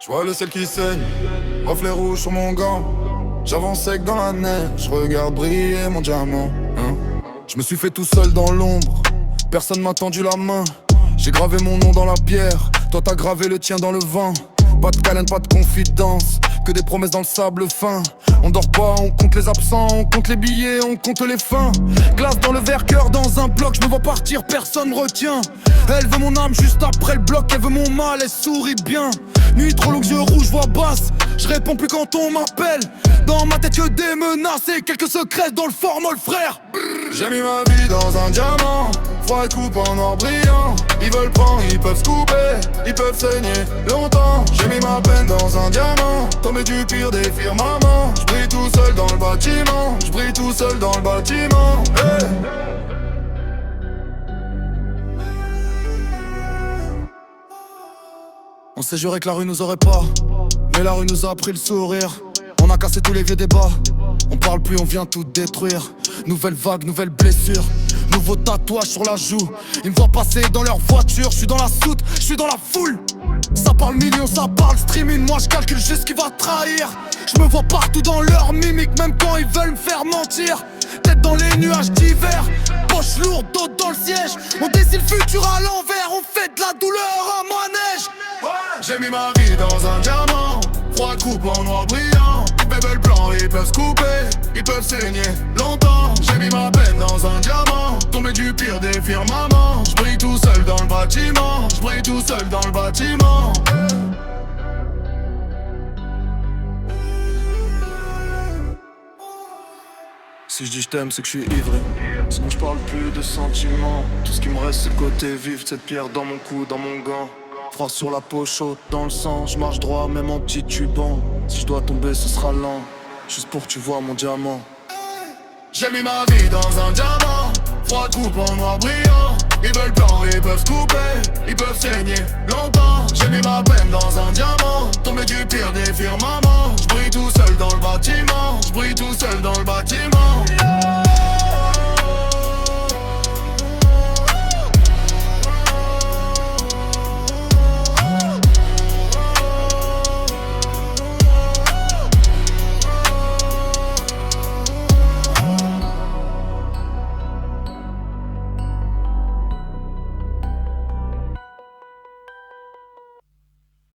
J'vois le ciel qui saigne, reflet rouge sur mon gant. J'avance sec dans la neige, j'regarde briller mon diamant, hein. Je me suis fait tout seul dans l'ombre, personne m'a tendu la main. J'ai gravé mon nom dans la pierre, toi t'as gravé le tien dans le vent. Pas de câlin, pas de confidence, que des promesses dans le sable fin. On dort pas, on compte les absents, on compte les billets, on compte les fins. Glace dans le verre, cœur dans un bloc, je me vois partir, personne me retient. Elle veut mon âme juste après le bloc, elle veut mon mal, elle sourit bien. Nuit trop longue, yeux rouges, voix basse, je réponds plus quand on m'appelle. Dans ma tête que des menaces et quelques secrets dans le formol frère. J'ai mis ma vie dans un diamant, froid et coupe en or brillant. Ils veulent prendre, ils peuvent se couper, ils peuvent saigner longtemps. J'ai mis ma peine dans un diamant, tombé du pire des firmaments. J'brille tout seul dans le bâtiment, j'brille tout seul dans le bâtiment, hey. On s'est juré que la rue nous aurait pas, mais la rue nous a appris le sourire. On a cassé tous les vieux débats, on parle plus, on vient tout détruire. Nouvelle vague, nouvelle blessure, nouveau tatouage sur la joue. Ils me voient passer dans leur voiture, je suis dans la soute, je suis dans la foule. Ça parle millions, ça parle streaming, moi je calcule juste qui va trahir. Je me vois partout dans leur mimique, même quand ils veulent me faire mentir. Tête dans les nuages d'hiver, poche lourde, dos dans le siège. On dessine le futur à l'envers, on fait de la douleur à manège. J'ai mis ma vie dans un diamant, froid coupe en noir brillant. Ils veulent blanc, ils peuvent se couper, ils peuvent saigner longtemps. J'ai mis ma peine dans un diamant, tombé du pire des firmaments. J'brille tout seul dans le bâtiment, j'brille tout seul dans le bâtiment. Si je dis je t'aime, c'est que je suis ivré. Sinon je parle plus de sentiments. Tout ce qui me reste c'est le côté vif, cette pierre dans mon cou, dans mon gant. Froid sur la peau, chaud dans le sang. Je marche droit, même en titubant. Si je dois tomber, ce sera lent. Juste pour que tu vois mon diamant. J'ai mis ma vie dans un diamant, froid coupe en noir brillant. Ils veulent blanc, ils peuvent se couper, ils peuvent saigner longtemps. J'ai mis ma peine dans un diamant, tombé du pire des firmaments.